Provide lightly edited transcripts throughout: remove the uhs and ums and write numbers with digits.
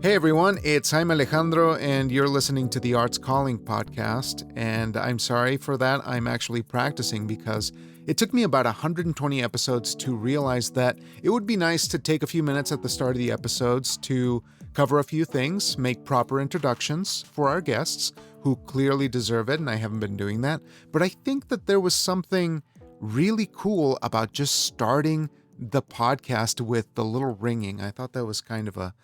Hey everyone, it's Jaime Alejandro, and you're listening to the Arts Calling podcast. And I'm sorry for that. I'm actually practicing because it took me about 120 episodes to realize that it would be nice to take a few minutes at the start of the episodes to cover a few things, make proper introductions for our guests who clearly deserve it, and I haven't been doing that. But I think that there was something really cool about just starting the podcast with the little ringing. I thought that was kind of a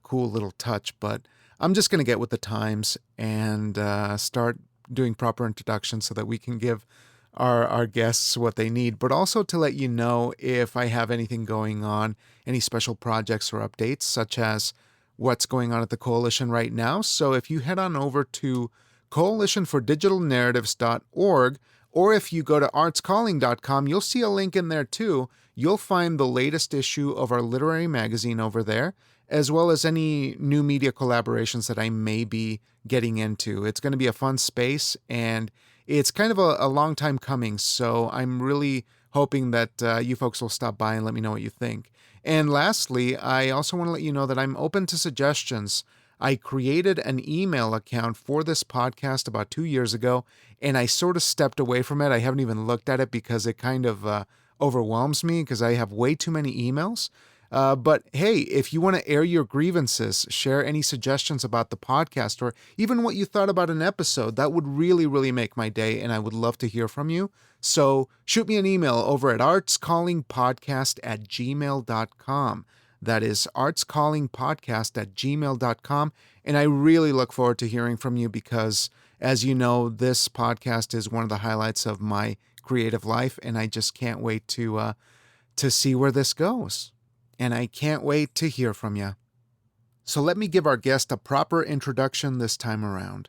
cool little touch, but I'm just going to get with the times and start doing proper introductions so that we can give our guests what they need, but also to let you know if I have anything going on, any special projects or updates, such as what's going on at the Coalition right now. So if you head on over to coalitionfordigitalnarratives.org, or if you go to artscalling.com, you'll see a link in there too. You'll find the latest issue of our literary magazine over there, as well as any new media collaborations that I may be getting into. It's going to be a fun space, and it's kind of a long time coming, so I'm really hoping that you folks will stop by and let me know what you think. And lastly, I also want to let you know that I'm open to suggestions. I created an email account for this podcast about 2 years ago, and I sort of stepped away from it. I haven't even looked at it because it kind of overwhelms me because I have way too many emails. But hey, if you want to air your grievances, share any suggestions about the podcast, or even what you thought about an episode, that would really, really make my day, and I would love to hear from you. So shoot me an email over at artscallingpodcast@gmail.com. That is artscallingpodcast@gmail.com. And I really look forward to hearing from you because, as you know, this podcast is one of the highlights of my creative life, and I just can't wait to see where this goes. And I can't wait to hear from you. So let me give our guest a proper introduction this time around.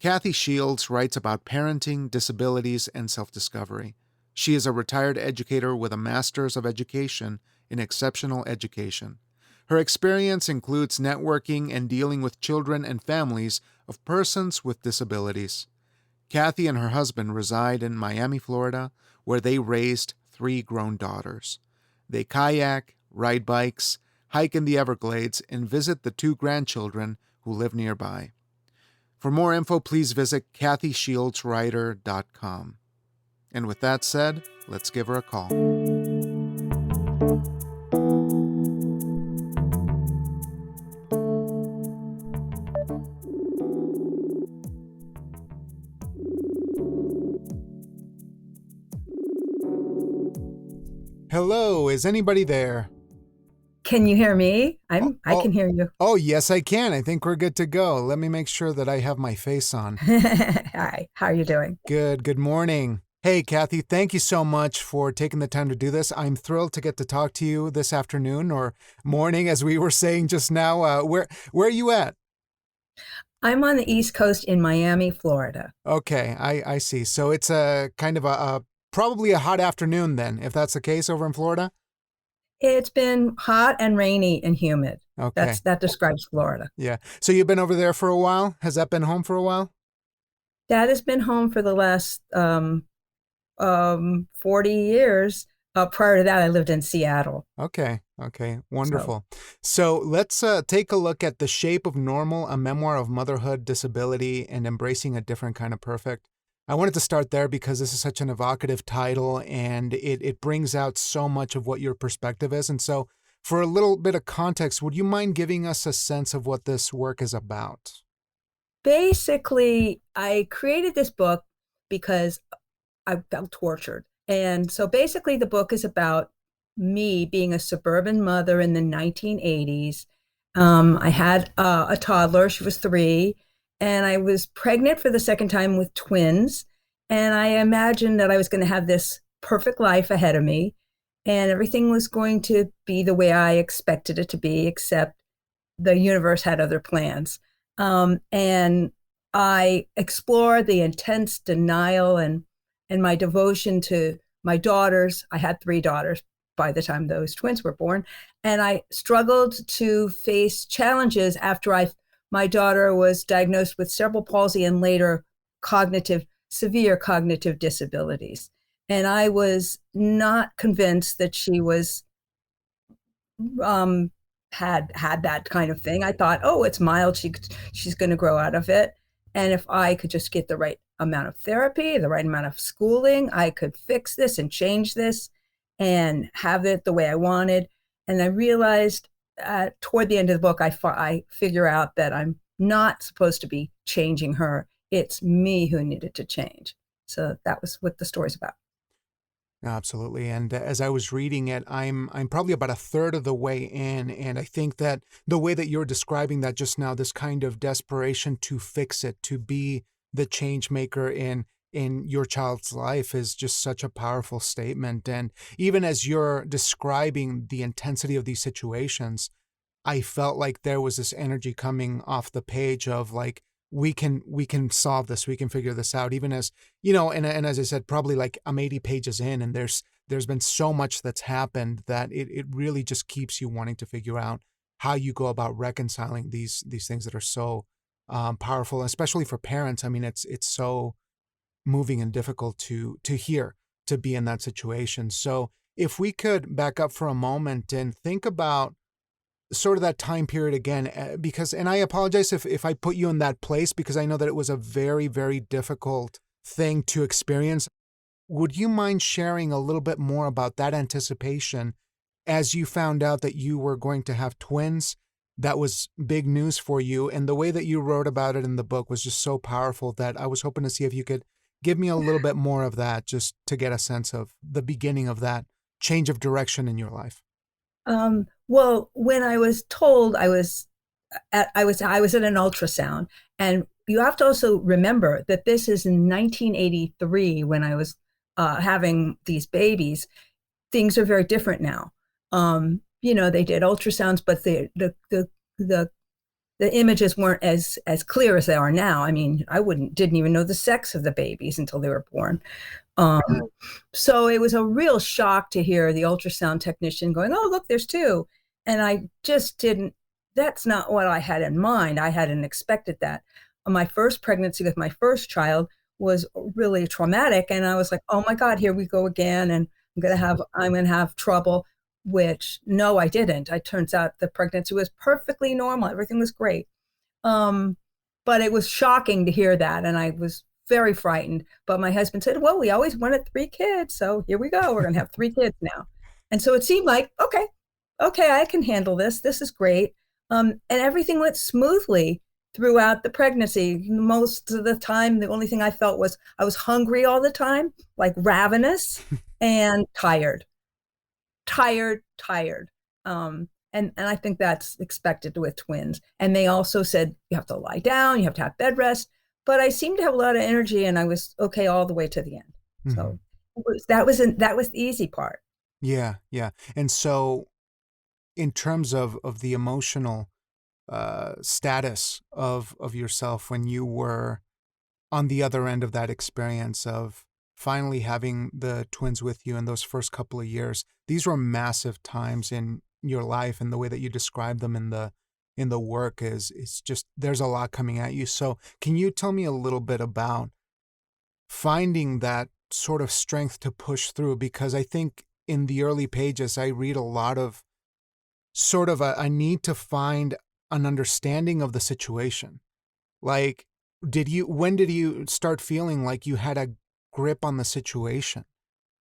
Cathy Shields writes about parenting, disabilities, and self-discovery. She is a retired educator with a Master's of Education in Exceptional Education. Her experience includes networking and dealing with children and families of persons with disabilities. Cathy and her husband reside in Miami, Florida, where they raised 3 grown daughters. They kayak, ride bikes, hike in the Everglades, and visit the 2 grandchildren who live nearby. For more info, please visit kathyshieldswriter.com. And with that said, let's give her a call. Hello, is anybody there? Can you hear me? I can hear you. Oh, yes, I can. I think we're good to go. Let me make sure that I have my face on. Hi, how are you doing? Good morning. Hey, Cathy, thank you so much for taking the time to do this. I'm thrilled to get to talk to you this afternoon or morning, as we were saying just now. Where are you at? I'm on the East Coast in Miami, Florida. Okay, I see. So it's a kind of probably a hot afternoon then, if that's the case over in Florida? It's been hot and rainy and humid. Okay. That describes Florida. Yeah. So you've been over there for a while? Has that been home for a while? Dad has been home for the last 40 years. Prior to that, I lived in Seattle. Okay. Wonderful. So let's take a look at The Shape of Normal, a memoir of motherhood, disability, and embracing a different kind of perfect. I wanted to start there because this is such an evocative title, and it brings out so much of what your perspective is. And so for a little bit of context, would you mind giving us a sense of what this work is about? Basically, I created this book because I felt tortured. And so basically the book is about me being a suburban mother in the 1980s. I had a toddler, she was 3, and I was pregnant for the second time with twins. And I imagined that I was going to have this perfect life ahead of me, and everything was going to be the way I expected it to be, except the universe had other plans. And I explored the intense denial and my devotion to my daughters. I had 3 daughters by the time those twins were born. And I struggled to face challenges after my daughter was diagnosed with cerebral palsy and later severe cognitive disabilities. And I was not convinced that she was had that kind of thing. I thought, oh, it's mild. She's going to grow out of it. And if I could just get the right amount of therapy, the right amount of schooling, I could fix this and change this and have it the way I wanted. And I realized toward the end of the book, I figure out that I'm not supposed to be changing her. It's me who needed to change. So that was what the story's about. Absolutely. And as I was reading it, I'm probably about a third of the way in, and I think that the way that you're describing that just now, this kind of desperation to fix it, to be the change maker in your child's life, is just such a powerful statement. And even as you're describing the intensity of these situations, I felt like there was this energy coming off the page of like, we can solve this, we can figure this out, even as and as I said, probably like I'm 80 pages in, and there's been so much that's happened that it really just keeps you wanting to figure out how you go about reconciling these things that are so powerful, especially for parents. I mean, it's so moving and difficult to hear, to be in that situation. So if we could back up for a moment and think about sort of that time period again, because, and I apologize if I put you in that place, because I know that it was a very, very difficult thing to experience. Would you mind sharing a little bit more about that anticipation as you found out that you were going to have twins? That was big news for you. And the way that you wrote about it in the book was just so powerful that I was hoping to see if you could give me a little bit more of that, just to get a sense of the beginning of that change of direction in your life. Well, when I was told I was at an ultrasound, and you have to also remember that this is in 1983 when I was having these babies. Things are very different now. They did ultrasounds, but the the images weren't as clear as they are now. I mean, I wouldn't didn't even know the sex of the babies until they were born. Um, so it was a real shock to hear the ultrasound technician going, "Oh, look, there's two," and I just didn't. That's not what I had in mind. I hadn't expected that. My first pregnancy with my first child was really traumatic, and I was like, "Oh my God, here we go again," and I'm gonna have trouble. Which no, I didn't. It turns out the pregnancy was perfectly normal. Everything was great. Um, but it was shocking to hear that, and I was very frightened. But my husband said, "Well, we always wanted three kids, so here we go. We're gonna have three kids now." And so it seemed like, okay, okay, I can handle this. This is great. And everything went smoothly throughout the pregnancy. Most of the time, the only thing I felt was I was hungry all the time, like ravenous and tired, tired. And I think that's expected with twins. And they also said you have to lie down, you have to have bed rest. But I seemed to have a lot of energy, and I was okay all the way to the end. Hmm. So that was the easy part. Yeah, yeah. And so, in terms of the emotional status of yourself when you were on the other end of that experience of finally having the twins with you in those first couple of years, these were massive times in your life, and the way that you describe them in the work is just, there's a lot coming at you. So can you tell me a little bit about finding that sort of strength to push through? Because I think in the early pages I read a lot of sort of a need to find an understanding of the situation. Like, when did you start feeling like you had a grip on the situation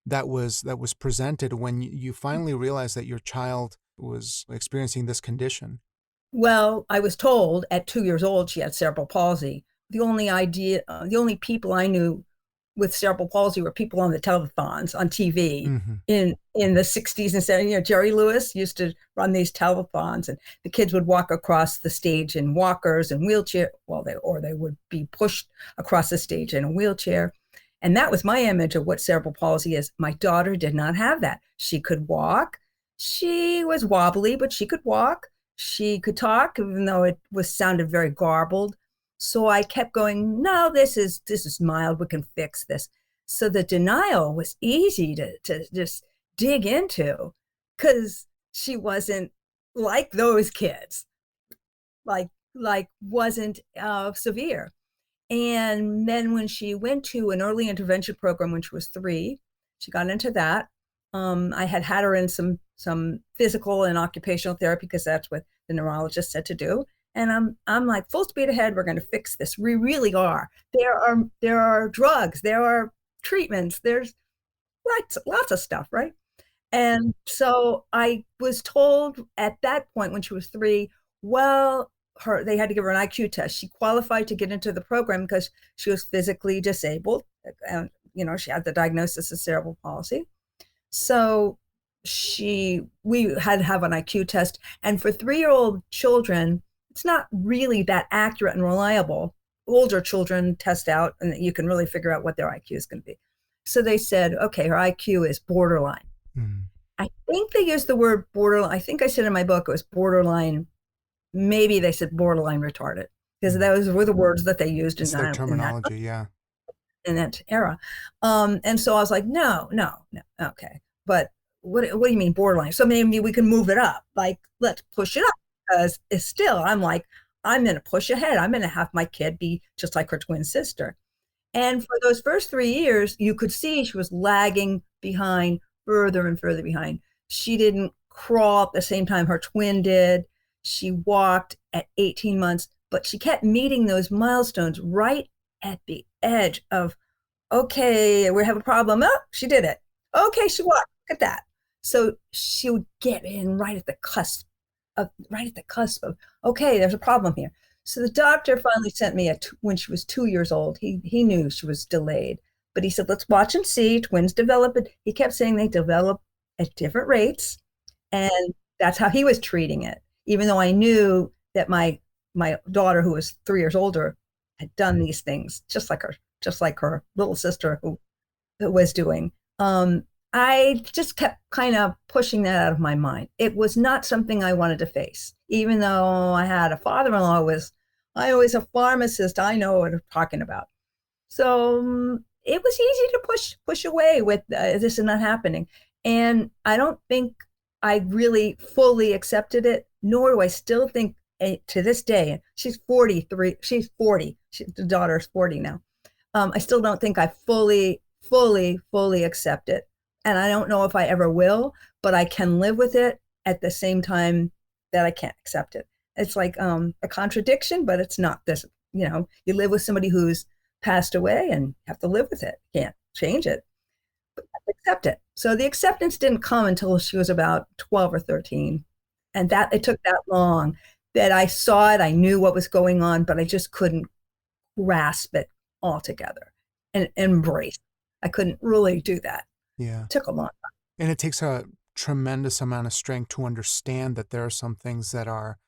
that was presented, when you finally realized that your child was experiencing this condition? Well, I was told at 2 years old she had cerebral palsy. The only people I knew with cerebral palsy were people on the telethons on TV Hmm. in the 60s and 70s. Jerry Lewis used to run these telethons, and the kids would walk across the stage in walkers and wheelchair. Well, they would be pushed across the stage in a wheelchair. And that was my image of what cerebral palsy is. My daughter did not have that. She could walk. She was wobbly, but she could walk. She could talk, even though it was sounded very garbled. So I kept going, no, this is mild. We can fix this. So the denial was easy to just dig into, because she wasn't like those kids, like wasn't severe. And then when she went to an early intervention program when she was 3, she got into that. I had her in some some physical and occupational therapy because that's what the neurologist said to do. And I'm like, full speed ahead. We're going to fix this. We really are. There are drugs. There are treatments. There's lots of stuff, right? And so I was told at that point when she was 3, well, they had to give her an IQ test. She qualified to get into the program because she was physically disabled. And, she had the diagnosis of cerebral palsy. So we had to have an IQ test. And for 3-year-old children, it's not really that accurate and reliable. Older children test out and you can really figure out what their IQ is going to be. So they said, okay, her IQ is borderline. Mm. I think they used the word borderline. I think I said in my book it was borderline. Maybe they said borderline retarded because those were the words that they used It's their terminology, in that era. And so I was like, no, okay. But what do you mean borderline? So maybe we can move it up. Like, let's push it up because it's still, I'm like, I'm going to push ahead. I'm going to have my kid be just like her twin sister. And for those first 3 years, you could see she was lagging behind, further and further behind. She didn't crawl at the same time her twin did. She walked at 18 months, but she kept meeting those milestones right at the edge of, okay, we have a problem. Oh, she did it. Okay, she walked. Look at that. So she would get in right at the cusp of, okay, there's a problem here. So the doctor finally sent me when she was 2 years old. He knew she was delayed, but he said, let's watch and see. Twins develop it. He kept saying they develop at different rates. And that's how he was treating it. Even though I knew that my daughter, who was 3 years older, had done these things just like her little sister who was doing. I just kept kind of pushing that out of my mind. It was not something I wanted to face, even though I had a father-in-law I was a pharmacist. I know what I'm talking about. So it was easy to push away with this is not happening. And I don't think I really fully accepted it, nor do I still think to this day, she's 43, she's 40, the daughter's 40 now. I still don't think I fully accept it. And I don't know if I ever will, but I can live with it at the same time that I can't accept it. It's like a contradiction, but it's not this, you live with somebody who's passed away and you have to live with it. You can't change it, but you have to accept it. So the acceptance didn't come until she was about 12 or 13. And that it took that long that I saw it. I knew what was going on, but I just couldn't grasp it altogether and embrace. I couldn't really do that. Yeah. It took a long time. And it takes a tremendous amount of strength to understand that there are some things that are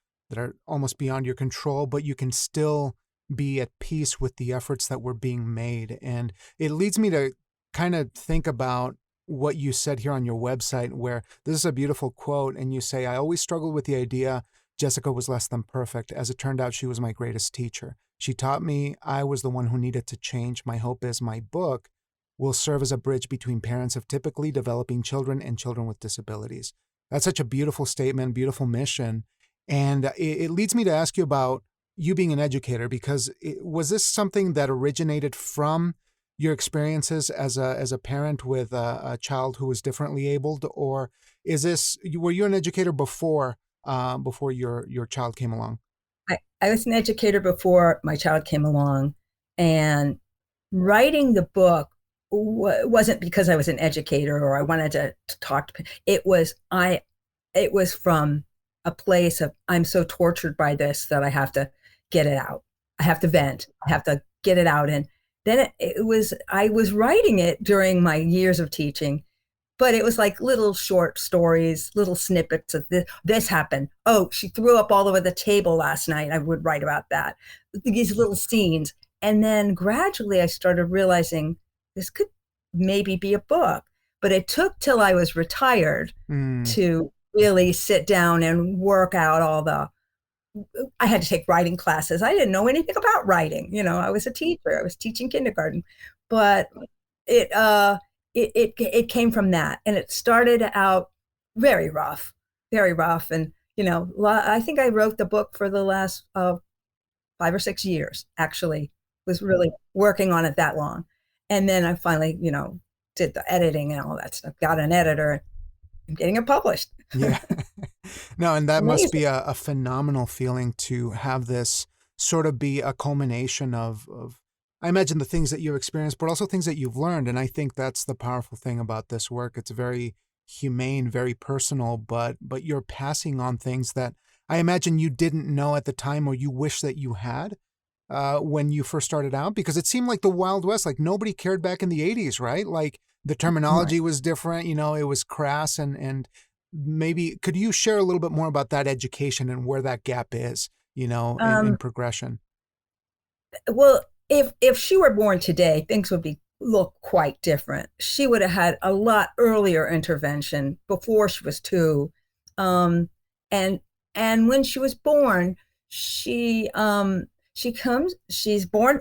almost beyond your control, but you can still be at peace with the efforts that were being made. And it leads me to kind of think about what you said here on your website, where this is a beautiful quote, and you say, I always struggled with the idea Jessica was less than perfect. As it turned out, she was my greatest teacher. She taught me I was the one who needed to change. My hope is my book will serve as a bridge between parents of typically developing children and children with disabilities. That's such a beautiful statement, beautiful mission. And it leads me to ask you about you being an educator, because was this something that originated from your experiences as a parent with a child who was differently abled, or were you an educator before your child came along? I was an educator before my child came along, and writing the book wasn't because I was an educator or I wanted to talk to. It was from a place of I'm so tortured by this that I have to get it out. I have to vent. I have to get it out. And then I was writing it during my years of teaching, but it was like little short stories, little snippets of this happened. Oh, she threw up all over the table last night. I would write about that. These little scenes. And then gradually I started realizing this could maybe be a book, but it took till I was retired to really sit down and work out I had to take writing classes. I didn't know anything about writing. I was a teacher. I was teaching kindergarten, but it came from that. And it started out very rough. And, I think I wrote the book for the last 5 or 6 years, actually, was really working on it that long. And then I finally, did the editing and all that stuff, got an editor, and getting it published. Yeah. No, and that must Amazing. be a phenomenal feeling to have this sort of be a culmination I imagine the things that you've experienced, but also things that you've learned. And I think that's the powerful thing about this work. It's very humane, very personal, but you're passing on things that I imagine you didn't know at the time or you wish that you had when you first started out, because it seemed like the Wild West, like nobody cared back in the 80s, right? Like the Right. terminology was different, it was crass and maybe could you share a little bit more about that education and where that gap is, in Um, progression? well, if she were born today, things would be look quite different. She would have had a lot earlier intervention before she was two. Um, and and when she was born, she's born,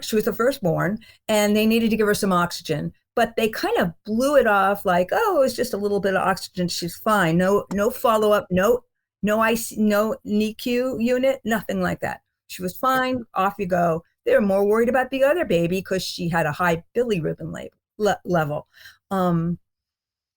she was the firstborn, and they needed to give her some oxygen. But they kind of blew it off like, oh, it was just a little bit of oxygen. She's fine. No follow up. No IC, no NICU unit. Nothing like that. She was fine. Off you go. They were more worried about the other baby because she had a high bilirubin level. Um,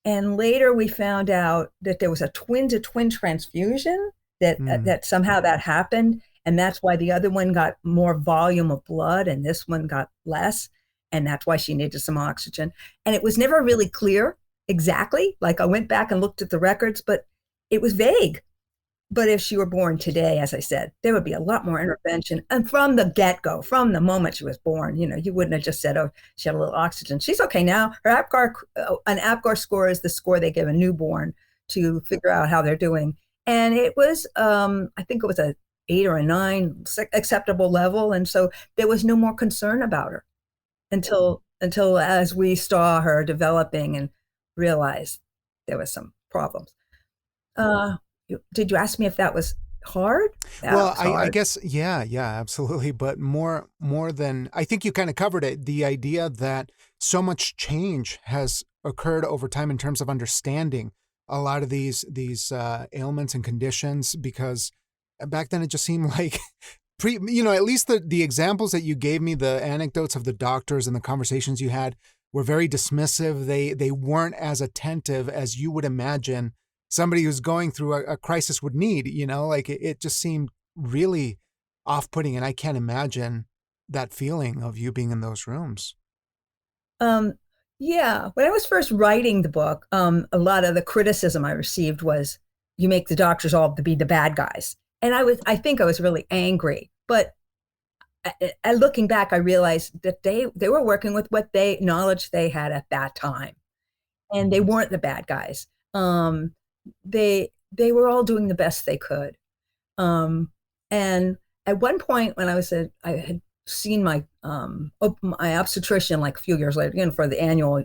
and later we found out that there was a twin to twin transfusion Mm, that somehow that happened, and that's why the other one got more volume of blood and this one got less, and that's why she needed some oxygen. And it was never really clear exactly. Like I went back and looked at the records, but it was vague. But if she were born today, as I said, there would be a lot more intervention. And from the get go, from the moment she was born, you wouldn't have just said, oh, she had a little oxygen. She's okay now. An APGAR score is the score they give a newborn to figure out how they're doing. And it was, I think it was a 8 or a 9 acceptable level. And so there was no more concern about her until as we saw her developing and realized there was some problems. Uh, did you ask me if that was hard? Yeah, it Well, was I hard. guess, yeah, absolutely. But more than I think you kind of covered it. The idea that so much change has occurred over time in terms of understanding a lot of these ailments and conditions, because back then it just seemed like at least the examples that you gave me, the anecdotes of the doctors and the conversations you had were very dismissive. They weren't as attentive as you would imagine somebody who's going through a crisis would need, like it just seemed really off-putting, and I can't imagine that feeling of you being in those rooms. Um, yeah, when I was first writing the book, a lot of the criticism I received was you make the doctors all to be the bad guys. And I think I was really angry. But looking back, I realized that they were working with what they knowledge they had at that time, and they Mhm. weren't the bad guys. They were all doing the best they could. Um, and at one point, when I had seen my obstetrician like a few years later, again for the annual.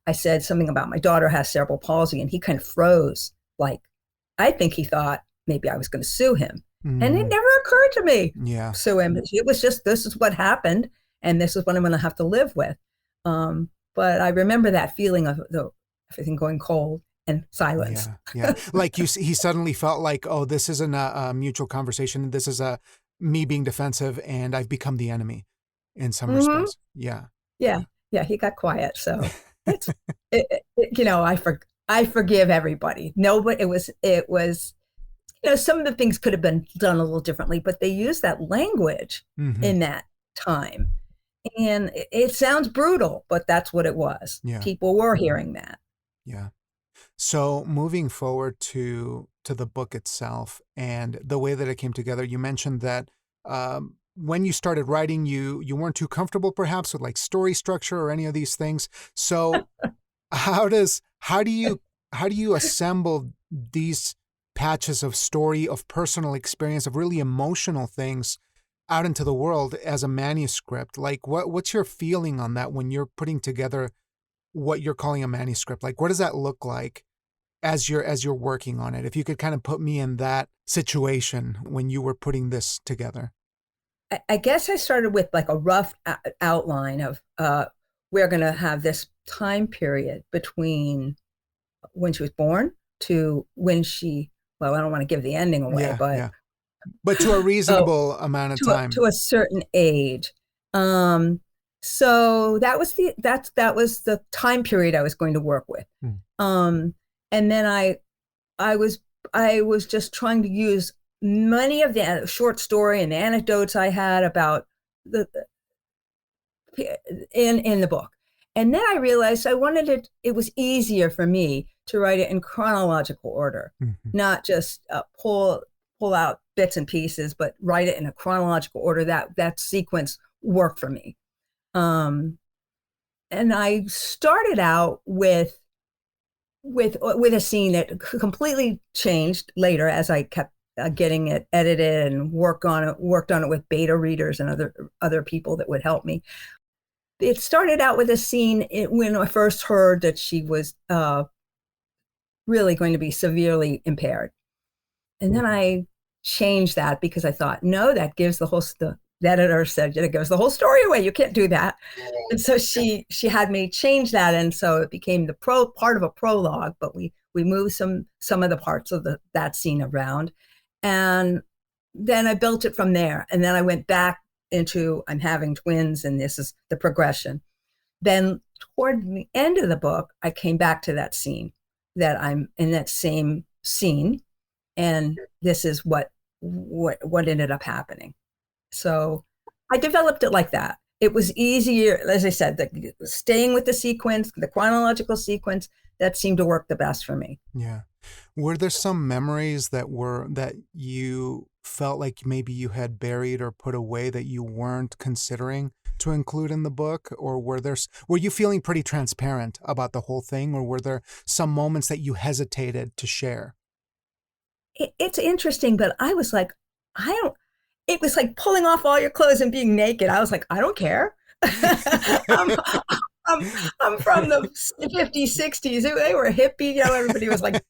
I said something about my daughter has cerebral palsy, and he kind of froze. Like, I think he thought maybe I was going to sue him, and it Mm, never occurred to me yeah, sue him. It was just this is what happened, and this is what I'm going to have to live with. But I remember that feeling of everything going cold and silence. yeah. Like he suddenly felt like, oh, this isn't a mutual conversation. This is a me being defensive, and I've become the enemy in some Hmm. respects. Yeah, Yeah, yeah, he got quiet. So it's I forgive everybody. No, but it was some of the things could have been done a little differently, but they used that language hmm, in that time, and it sounds brutal, but that's what it was. yeah, People were hearing that. yeah. So moving forward to the book itself and the way that it came together, you mentioned that when you started writing, you weren't too comfortable perhaps with like story structure or any of these things. So how do you assemble these patches of story, of personal experience, of really emotional things out into the world as a manuscript? Like what's your feeling on that when you're putting together what you're calling a manuscript? Like what does that look like as you're working on it? If you could kind of put me in that situation when you were putting this together. I guess I started with like a rough outline of we're going to have this time period between when she was born to when she, well, I don't want to give the ending away, Yeah, but yeah. But to a oh, reasonable amount of to time. a certain age. Um, so that was the time period I was going to work with. Mm, Um, and then I was I was just trying to use many of the short story and anecdotes I had about the in the book. And then I realized I wanted it was easier for me to write it in chronological order, Mhm. not just pull out bits and pieces, but write it in a chronological order. That sequence worked for me. Um, and I started out with a scene that completely changed later as I kept getting it edited and worked on it with beta readers and other people that would help me. It started out with a scene when I first heard that she was really going to be severely impaired. And then I changed that because I thought, no, that gives the editor said it gives the whole story away. You can't do that. And so she had me change that, and so it became the part of a prologue. But we moved some of the parts of that scene around, and then I built it from there. And then I went back into I'm having twins, and this is the progression. Then toward the end of the book, I came back to that scene that I'm in that same scene, and this is what ended up happening. So I developed it like that. It was easier, as I said, staying with the sequence, the chronological sequence, that seemed to work the best for me. Yeah. Were there some memories that you felt like maybe you had buried or put away that you weren't considering to include in the book? Or were you feeling pretty transparent about the whole thing? Or were there some moments that you hesitated to share? It's interesting, but I was like, I don't, it was like pulling off all your clothes and being naked. I was like, I don't care. I'm, I'm, I'm from the 50s, 60s. They were hippie, everybody was like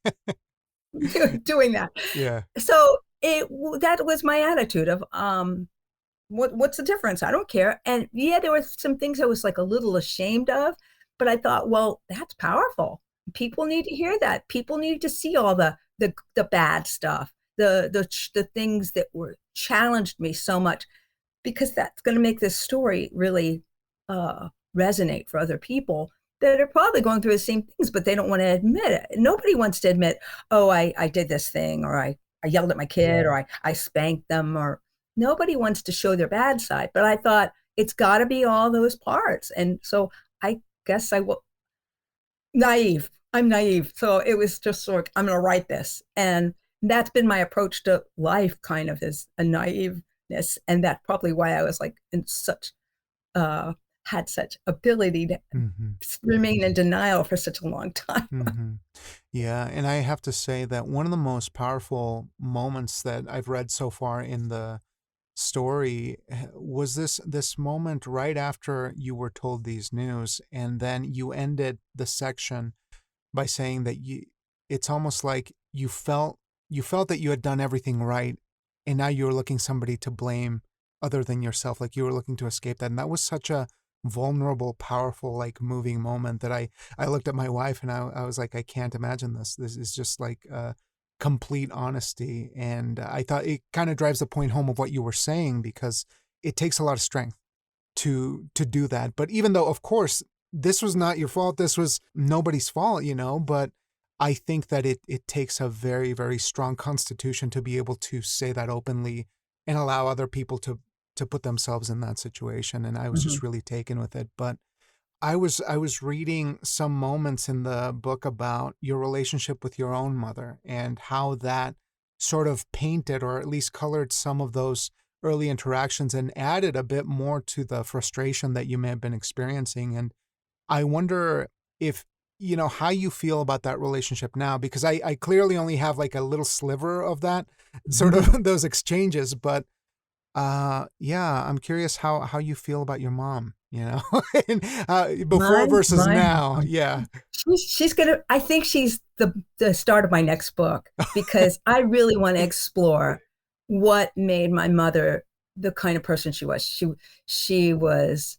doing that. Yeah. So that was my attitude of what's the difference? I don't care. And yeah, there were some things I was like a little ashamed of, but I thought, well, that's powerful. People need to hear that. People need to see all the bad stuff, the things that were challenged me so much, because that's going to make this story really resonate for other people that are probably going through the same things, but they don't want to admit it. Nobody wants to admit, oh, I did this thing, or I yelled at my kid, or I spanked them, or nobody wants to show their bad side. But I thought it's got to be all those parts. And so I guess I will, naive. I'm naive. So it was just sort of, I'm going to write this. And that's been my approach to life, kind of, is a naiveness. And that's probably why I was like in such, uh, had such ability to Mm-hmm. remain in denial for such a long time. Mm-hmm. Yeah, and I have to say that one of the most powerful moments that I've read so far in the story was this moment right after you were told these news, and then you ended the section by saying that it's almost like you felt that you had done everything right, and now you were looking somebody to blame other than yourself, like you were looking to escape that. And that was such a vulnerable, powerful, like moving moment that I looked at my wife and I was like, I can't imagine this is just like complete honesty. And I thought it kind of drives the point home of what you were saying, because it takes a lot of strength to do that. But even though, of course, this was not your fault, this was nobody's fault, but I think that it takes a very, very strong constitution to be able to say that openly and allow other people to put themselves in that situation. And I was Mm-hmm. just really taken with it. But I was reading some moments in the book about your relationship with your own mother and how that sort of painted, or at least colored, some of those early interactions and added a bit more to the frustration that you may have been experiencing. And I wonder if, how you feel about that relationship now, because I clearly only have like a little sliver of that sort of those exchanges. But yeah, I'm curious how you feel about your mom, and, before versus My now. mom. Yeah. She's gonna. I think she's the start of my next book, because I really want to explore what made my mother the kind of person she was. She was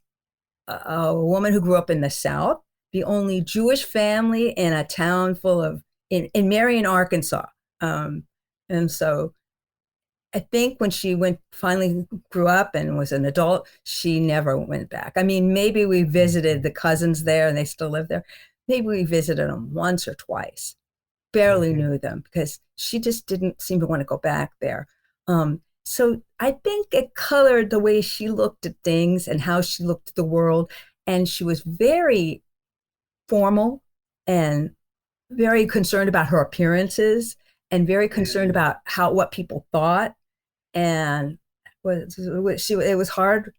a woman who grew up in the South, the only Jewish family in a town full of in Marion, Arkansas. Um, and so I think when she finally grew up and was an adult, she never went back. I mean, maybe we visited the cousins there and they still live there. Maybe we visited them once or twice. barely Okay. knew them because she just didn't seem to want to go back there. So I think it colored the way she looked at things and how she looked at the world. And she was very formal and very concerned about her appearances and very concerned about how what people thought. And it was hard.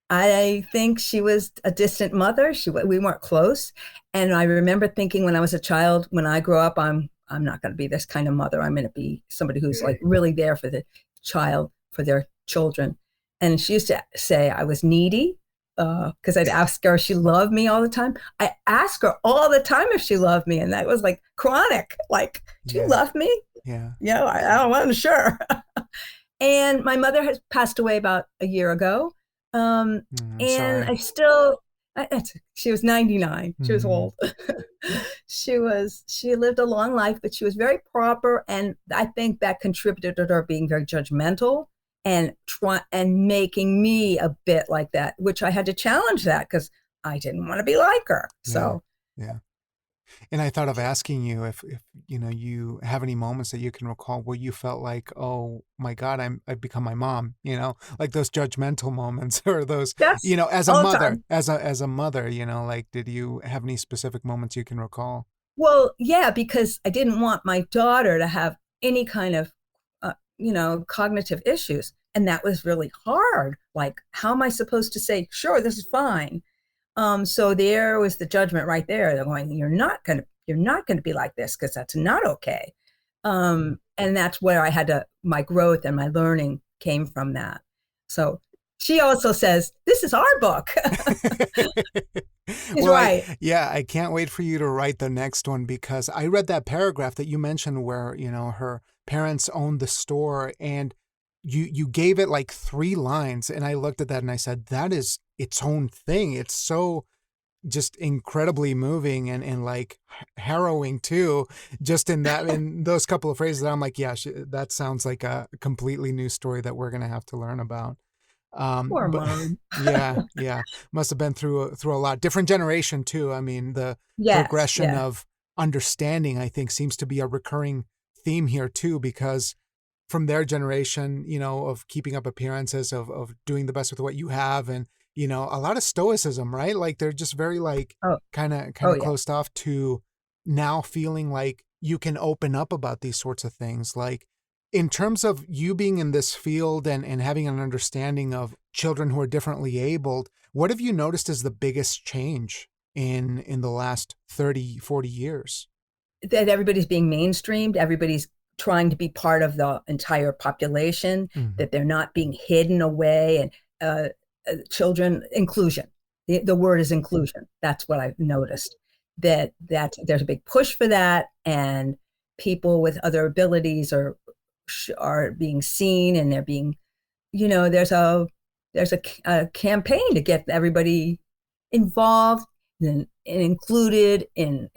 I think she was a distant mother. We weren't close. And I remember thinking when I was a child, when I grow up, I'm not going to be this kind of mother. I'm going to be somebody who's like really there for the child, for their children. And she used to say I was needy because I'd ask her if she loved me all the time. I asked her all the time if she loved me, and that was like chronic. Like, do you Yeah. love me? Yeah. Yeah, I wasn't sure. And my mother has passed away about a year ago. I'm And sorry. I still, she was 99. She was Hmm. old. She lived a long life, but she was very proper. And I think that contributed to her being very judgmental and making me a bit like that, which I had to challenge that because I didn't want to be like her. Yeah. So, Yeah. And I thought of asking you if you have any moments that you can recall where you felt like, oh my God, I've become my mom, like those judgmental moments or those, yes, as a all the mother, time. as a mother, like did you have any specific moments you can recall? Well, yeah, because I didn't want my daughter to have any kind of, cognitive issues. And that was really hard. Like, how am I supposed to say, sure, this is fine? So there was the judgment right there. They're going, you're not gonna be like this because that's not okay. And that's where my growth and my learning came from that. So she also says, this is our book. She's Well, right. I can't wait for you to write the next one because I read that paragraph that you mentioned where, her parents owned the store and you gave it like 3 lines and I looked at that and I said, that is its own thing. It's so just incredibly moving and like harrowing too, just in those couple of phrases that I'm like, yeah, that sounds like a completely new story that we're going to have to learn about. Poor But mom. yeah, yeah, must have been through a lot. Different generation too. I mean, the Yes, progression yeah. of understanding, I think, seems to be a recurring theme here too, because from their generation, of keeping up appearances, of doing the best with what you have, and a lot of stoicism, right? Like they're just very like Oh, kind oh of yeah. closed off to now feeling like you can open up about these sorts of things. Like in terms of you being in this field and having an understanding of children who are differently abled, what have you noticed as the biggest change in the last 30, 40 years? That everybody's being mainstreamed, everybody's trying to be part of the entire population, Hmm. that they're not being hidden away, and children inclusion. The word is inclusion. That's what I've noticed. That there's a big push for that, and people with other abilities are being seen, and they're being, there's a campaign to get everybody involved and included in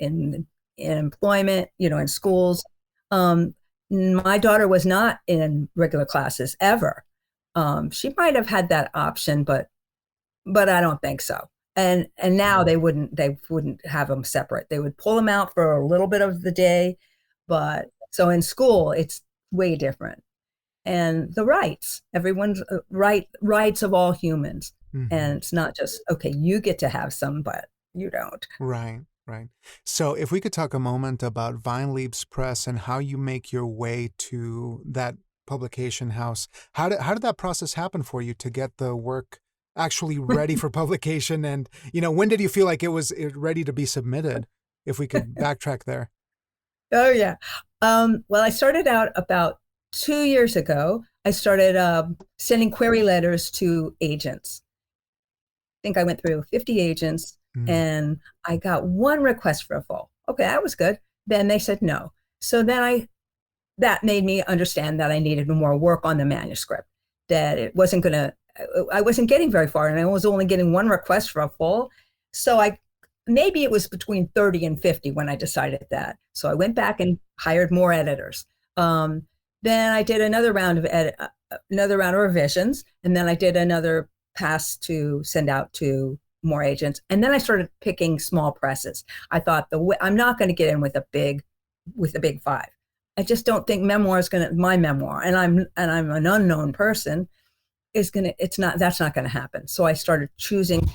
employment, in schools. My daughter was not in regular classes ever. She might have had that option, but I don't think so. And now they wouldn't have them separate. They would pull them out for a little bit of the day, but so in school it's way different. And the rights, everyone's rights of all humans, Hmm. and it's not just okay, you get to have some, but you don't. Right, right. So if we could talk a moment about Vine Leaves Press and how you make your way to that publication house. How did that process happen for you to get the work actually ready for publication? And, when did you feel like it was ready to be submitted? If we could backtrack there. Oh yeah. Well, I started out about 2 years ago. I started sending query letters to agents. I think I went through 50 agents, Mm, and I got one request for a full. Okay, that was good. Then they said no. So then that made me understand that I needed more work on the manuscript, that it wasn't going to, I wasn't getting very far, and I was only getting one request for a full. So maybe it was between 30 and 50 when I decided that. So I went back and hired more editors. Um, then I did another round of revisions, and then I did another pass to send out to more agents. And then I started picking small presses. I thought I'm not going to get in with a big with the big five. I just don't think memoir is going to, my memoir, and I'm an unknown person, is going to, that's not going to happen. So I started choosing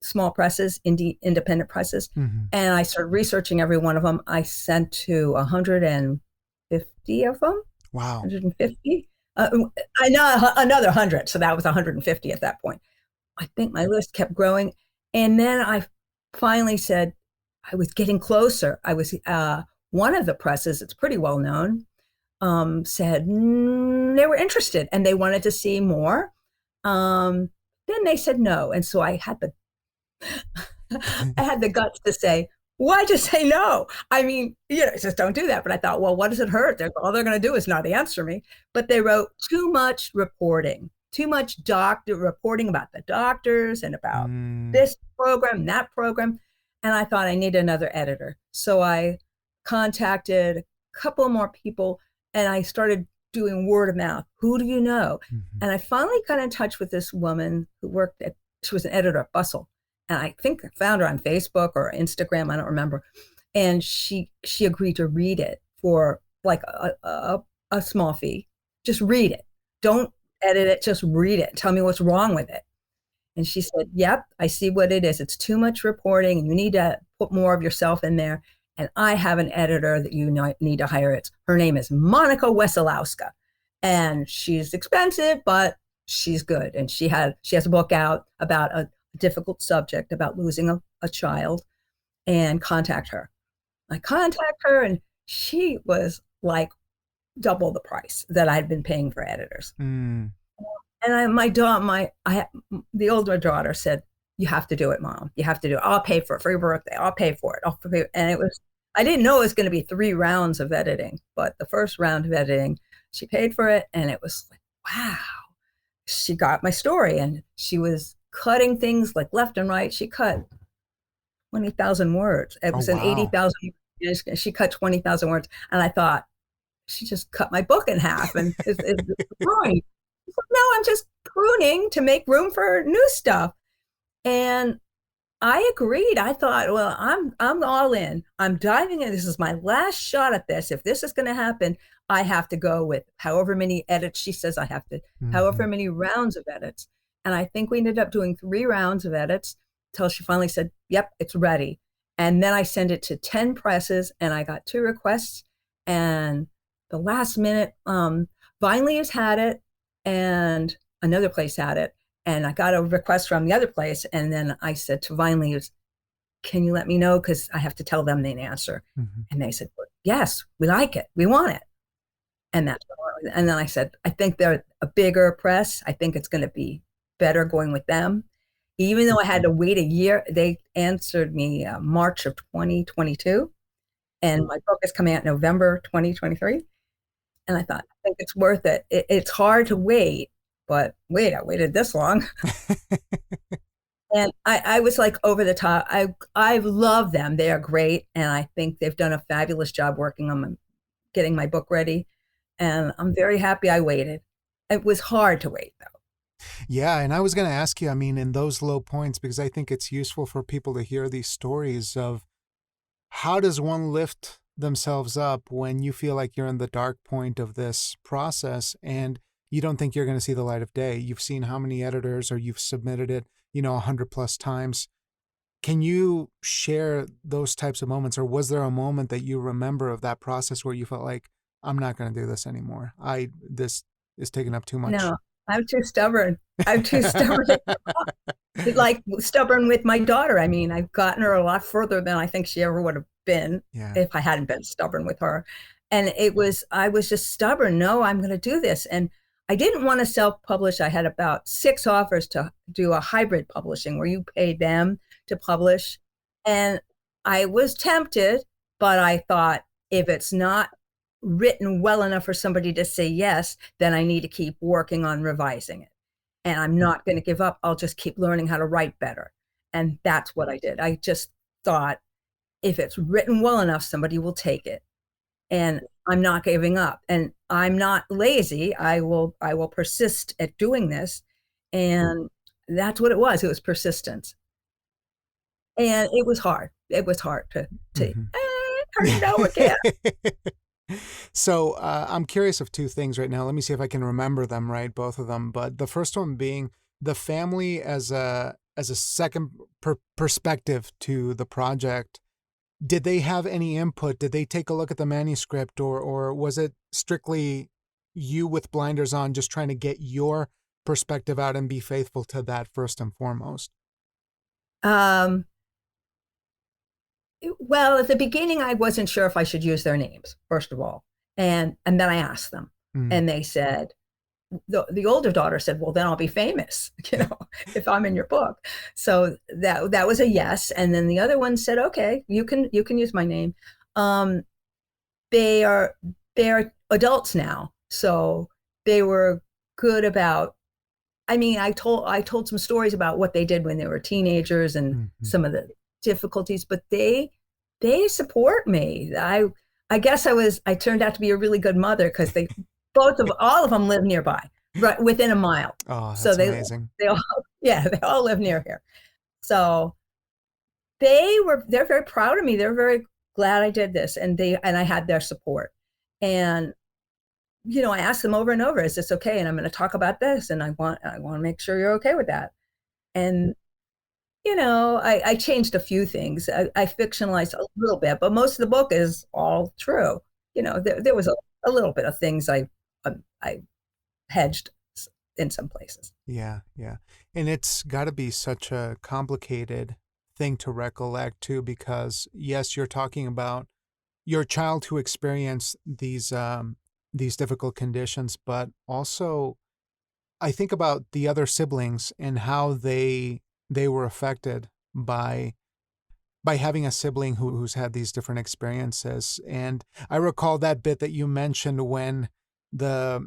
small presses, independent presses, Mm-hmm. and I started researching every one of them. I sent to 150 of them, Wow. 150. I know another 100, so that was 150 at that point. I think my list kept growing. And then I finally said, I was getting closer. I was, one of the presses, it's pretty well known, said they were interested and they wanted to see more. Then they said no. And so I had the, I had the guts to say, why just say no? I mean, just don't do that. But I thought, well, what does it hurt? All they're going to do is not answer me. But they wrote too much reporting, too much doctor reporting about the doctors and about Mm. this program, that program. And I thought I need another editor. So I contacted a couple more people and I started doing word of mouth. Who do you know? Mm-hmm. And I finally got in touch with this woman who worked at, she was an editor at Bustle. And I think I found her on Facebook or Instagram, I don't remember. And she agreed to read it for like a small fee. Just read it. Don't edit it, just read it. Tell me what's wrong with it. And she said, yep, I see what it is. It's too much reporting and you need to put more of yourself in there. And I have an editor that you need to hire. Her name is Monica Wesolowska. And she's expensive, but she's good. And she has a book out about a difficult subject about losing a child, and contact her. I contact her and she was like double the price that I'd been paying for editors. Mm. And the older daughter said, you have to do it, Mom. You have to do it. I'll pay for it for your birthday. I'll pay for it. And it was, I didn't know it was going to be 3 rounds of editing, but the first round of editing, she paid for it. And it was like, wow, she got my story and she was cutting things like left and right. She cut 20,000 words. It was an wow. 80,000. She cut 20,000 words. And I thought, she just cut my book in half and it's growing. No, I'm just pruning to make room for new stuff. And I agreed. I thought, well, I'm all in. I'm diving in. This is my last shot at this. If this is going to happen, I have to go with however many edits she says I have to, however many rounds of edits. And I think we ended up doing 3 rounds of edits until she finally said, yep, it's ready. And then I sent it to 10 presses and I got 2 requests. And the last minute, Vinely has had it and another place had it. And I got a request from the other place. And then I said to Vinely, can you let me know? Because I have to tell them the answer. Mm-hmm. And they said, well, yes, we like it. We want it. And then I said, I think they're a bigger press. I think it's going to be better going with them. Even though I had to wait a year, they answered me March of 2022. And my book is coming out November 2023. And I thought, I think it's worth it. It's hard to wait, but wait, I waited this long. And I was like over the top. I love them. They are great. And I think they've done a fabulous job working on getting my book ready. And I'm very happy I waited. It was hard to wait, though. Yeah. And I was going to ask you, I mean, in those low points, because I think it's useful for people to hear these stories of how does one lift themselves up when you feel like you're in the dark point of this process and you don't think you're going to see the light of day. You've seen how many editors or you've submitted it, 100+ times. Can you share those types of moments, or was there a moment that you remember of that process where you felt like, I'm not going to do this anymore. This is taking up too much. No, I'm too stubborn. I'm too stubborn. Like stubborn with my daughter. I mean, I've gotten her a lot further than I think she ever would have been if I hadn't been stubborn with her. And I was just stubborn. No, I'm going to do this. And I didn't want to self-publish. I had about 6 offers to do a hybrid publishing where you pay them to publish. And I was tempted, but I thought if it's not written well enough for somebody to say yes, then I need to keep working on revising it. And I'm not going to give up. I'll just keep learning how to write better. And that's what I did. I just thought if it's written well enough, somebody will take it. And I'm not giving up. And I'm not lazy. I will persist at doing this. And that's what it was. It was persistence. And it was hard. It was hard to turn it over again. So I'm curious of two things right now. Let me see if I can remember them right, both of them. But the first one being the family as a second perspective to the project. Did they have any input? Did they take a look at the manuscript, or was it strictly you with blinders on, just trying to get your perspective out and be faithful to that first and foremost? Um, well, at the beginning, I wasn't sure if I should use their names, first of all. And then I asked them, Mm, and they said, the older daughter said, well, then I'll be famous, if I'm in your book. So that was a yes. And then the other one said, okay, you can use my name. Um, they are adults now. So they were good about, I mean, I told some stories about what they did when they were teenagers and mhm. some of the difficulties, but they support me. I guess I turned out to be a really good mother because all of them live nearby, right within a mile. Oh, So that's amazing. they all yeah, they all live near here. So they're very proud of me. They're very glad I did this, and I had their support. And I asked them over and over, is this okay? And I'm going to talk about this, and I want to make sure you're okay with that. And I changed a few things. I fictionalized a little bit, but most of the book is all true. There was a little bit of things I hedged in some places. Yeah, yeah. And it's got to be such a complicated thing to recollect too, because yes, you're talking about your child who experienced these difficult conditions, but also I think about the other siblings and how they were affected by having a sibling who's had these different experiences. And I recall that bit that you mentioned when the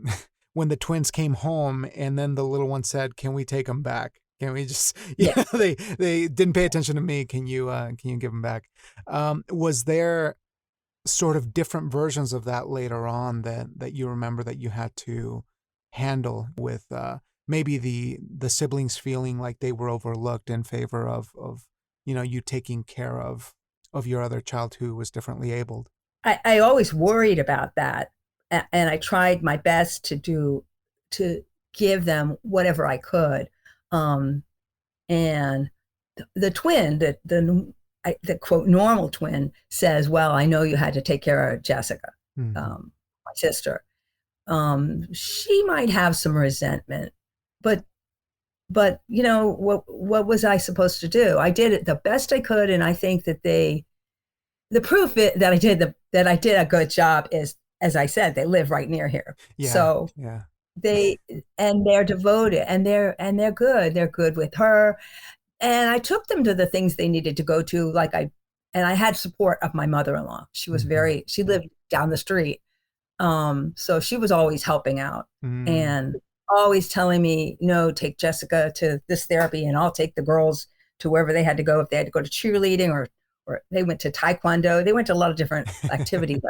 when the twins came home and then the little one said, "Can we take them back? Can we just?" Yeah. Yeah, they didn't pay attention to me. Can you give them back? Was there sort of different versions of that later on that you remember that you had to handle with maybe the siblings feeling like they were overlooked in favor of you taking care of your other child who was differently abled? I always worried about that, and I tried my best to give them whatever I could. Um, and the twin, the quote normal twin says, "Well, I know you had to take care of Jessica, Hmm. my sister. She might have some resentment, but what was I supposed to do? I did it the best I could, and I think that the proof that I did a good job is, as I said, they live right near here. Yeah, So yeah. they and they're devoted, and they're good. They're good with her. And I took them to the things they needed to go to, and I had support of my mother-in-law. Hmm. She lived down the street. So she was always helping out Mm. and always telling me, no, take Jessica to this therapy, and I'll take the girls to wherever they had to go. If they had to go to cheerleading, or they went to taekwondo, they went to a lot of different activities.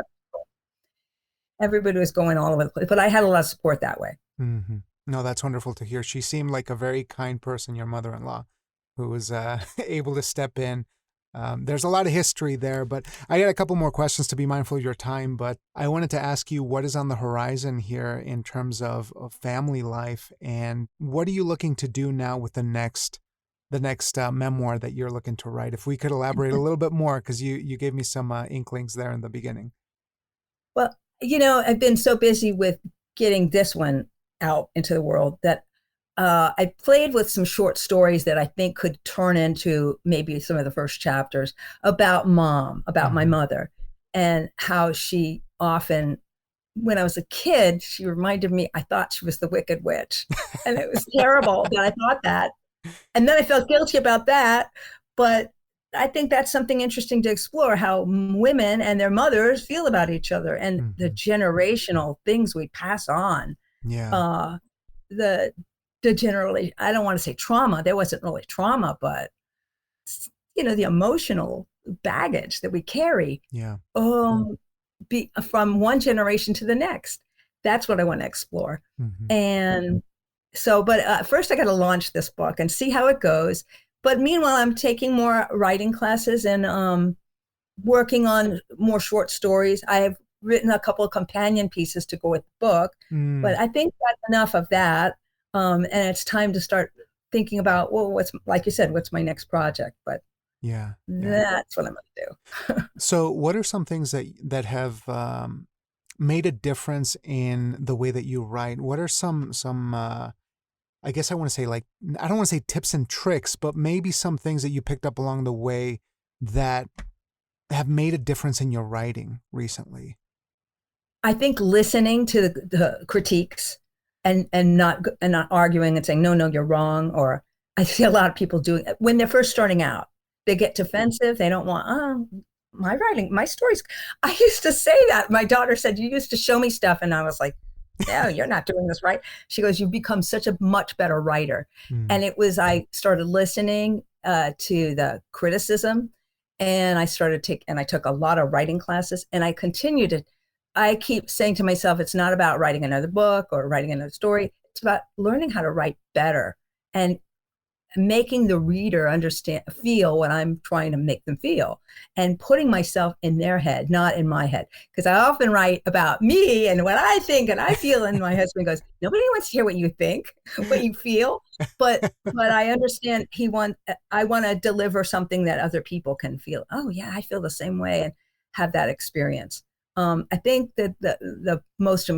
Everybody was going all over the place, but I had a lot of support that way. Hmm. No, that's wonderful to hear. She seemed like a very kind person, your mother-in-law, who was able to step in. There's a lot of history there, but I got a couple more questions to be mindful of your time. But I wanted to ask you what is on the horizon here in terms of family life, and what are you looking to do now with the next memoir that you're looking to write? If we could elaborate a little bit more, because you gave me some inklings there in the beginning. Well, I've been so busy with getting this one out into the world that I played with some short stories that I think could turn into maybe some of the first chapters about about my Hmm. mother, and how she often, when I was a kid, she reminded me, I thought she was the Wicked Witch. And it was terrible that I thought that. And then I felt guilty about that. But I think that's something interesting to explore, how women and their mothers feel about each other, and the Hmm. generational things we pass on. Yeah. Uh, the the generally, I don't want to say trauma. There wasn't really trauma, but the emotional baggage that we carry, Yeah. um, from one generation to the next. That's what I want to explore. Hmm. And so, but first I got to launch this book and see how it goes. But meanwhile, I'm taking more writing classes, and working on more short stories. I have written a couple of companion pieces to go with the book, but Mm, I think that's enough of that. And it's time to start thinking about, well, what's, like you said, what's my next project? But yeah, yeah. that's what I'm going to do. So, what are some things that have made a difference in the way that you write? What are some I guess I want to say like I don't want to say tips and tricks, but maybe some things that you picked up along the way that have made a difference in your writing recently? I think listening to the critiques and not arguing and saying, no, no, you're wrong. Or I see a lot of people doing it when they're first starting out. They get defensive. They don't want, oh, my writing, my stories. I used to say that. My daughter said, you used to show me stuff. And I was like, no, you're not doing this right. She goes, you've become such a much better writer. Mm, And it was, I started listening to the criticism, and I took a lot of writing classes, and I keep saying to myself, it's not about writing another book or writing another story. It's about learning how to write better and making the reader feel what I'm trying to make them feel, and putting myself in their head, not in my head. Because I often write about me and what I think and I feel, and my husband goes, nobody wants to hear what you think, what you feel. But I understand I want to deliver something that other people can feel. Oh yeah, I feel the same way, and have that experience. I think that the most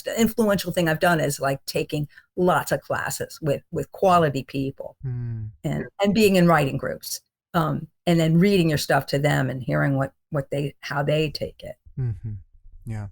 influential thing I've done is like taking lots of classes with quality people, mm, and being in writing groups, and then reading your stuff to them and hearing what they how they take it. mm-hmm. Yeah.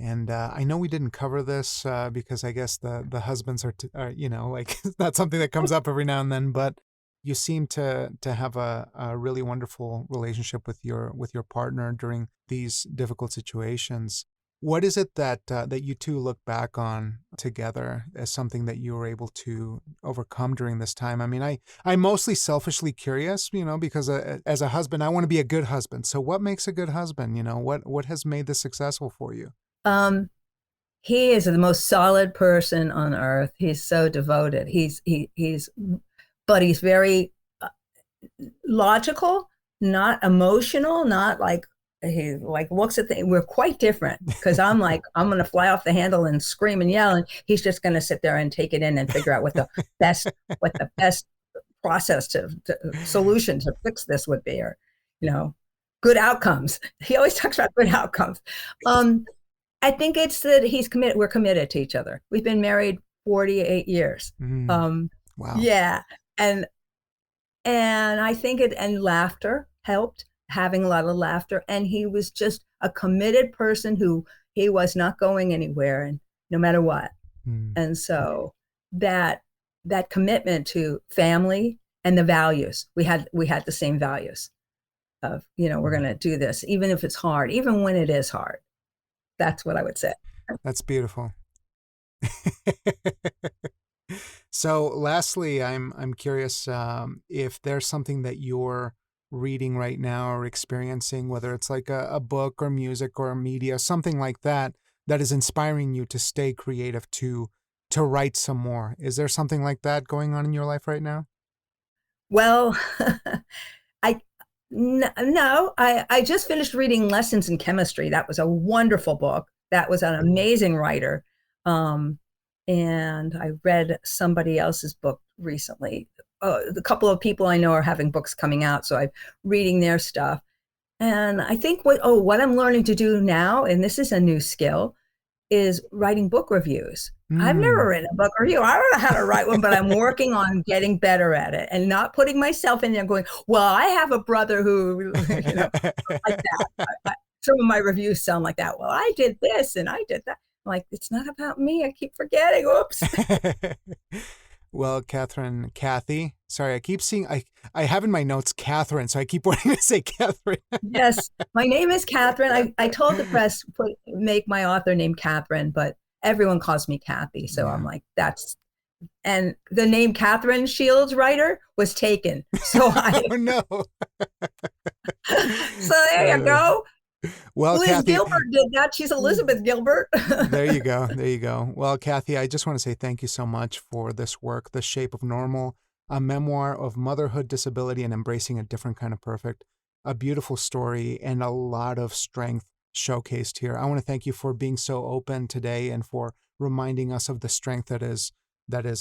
And I know we didn't cover this because I guess the husbands are you know like it's not something that comes up every now and then, but you seem to have a really wonderful relationship with your partner during these difficult situations. What is it that you two look back on together as something that you were able to overcome during this time? I mean, I'm mostly selfishly curious, you know, because as a husband, I want to be a good husband. So, what makes a good husband? You know, what has made this successful for you? Um, he is the most solid person on earth. He's so devoted. But he's very logical, not emotional, not like he like looks at things. We're quite different, because I'm like, I'm going to fly off the handle and scream and yell, and he's just going to sit there and take it in and figure out what the best process to solution to fix this would be, or you know, good outcomes. He always talks about good outcomes. Um, I think it's that he's committed. We're committed to each other. We've been married 48 years. Mm, Um, wow. yeah, and I think and laughter helped, having a lot of laughter. And he was just a committed person who he was not going anywhere, and no matter what. Mm, And so that that commitment to family and the values, we had the same values of, we're going mm. to do this, even if it's hard, even when it is hard. That's what I would say. That's beautiful. So, lastly, I'm curious if there's something that you're reading right now or experiencing, whether it's like a book or music or media, something like that, that is inspiring you to stay creative, to write some more. Is there something like that going on in your life right now? Well, I no, I just finished reading Lessons in Chemistry. That was a wonderful book. That was an amazing writer. Um, and I read somebody else's book recently. A couple of people I know are having books coming out, so I'm reading their stuff. And I think what I'm learning to do now, and this is a new skill, is writing book reviews. I've never Mm. written a book review. I don't know how to write one, but I'm working on getting better at it and not putting myself in there going, well, I have a brother who, like that. Some of my reviews sound like that. Well, I did this and I did that. I'm like, it's not about me. I keep forgetting. Oops. Well, Cathy, sorry, I keep seeing, I have in my notes Catherine, so I keep wanting to say Catherine. Yes, my name is Catherine. I told the press make my author name Catherine, but everyone calls me Cathy. So I'm Yeah. like, and the name Catherine Shields writer was taken. So Oh, no. so there you Uh, go. well, Liz Cathy, Gilbert did that. She's Elizabeth Gilbert. there you go. There you go. Well, Cathy, I just want to say thank you so much for this work, The Shape of Normal, a memoir of motherhood, disability, and embracing a different kind of perfect. a beautiful story and a lot of strength showcased here. I want to thank you for being so open today and for reminding us of the strength that is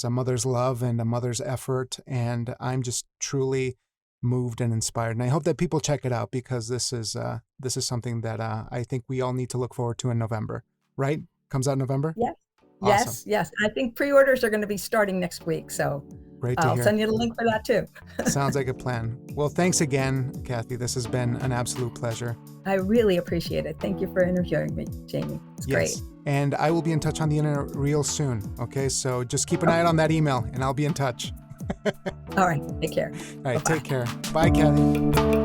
a mother's love and a mother's effort. And I'm just truly moved and inspired. And I hope that people check it out, because this is something that I think we all need to look forward to in November, right? Comes out in November? Yes. Awesome. Yes. I think pre-orders are going to be starting next week. So Great to I'll hear. send you the link for that too. Sounds like a plan. Well, thanks again, Cathy. This has been an absolute pleasure. I really appreciate it. Thank you for interviewing me, Jamie. It's great. And I will be in touch on the internet real soon. Okay, so just keep an eye out on that email and I'll be in touch. All right. Take care. All right, Bye-bye. take care. Bye, Cathy.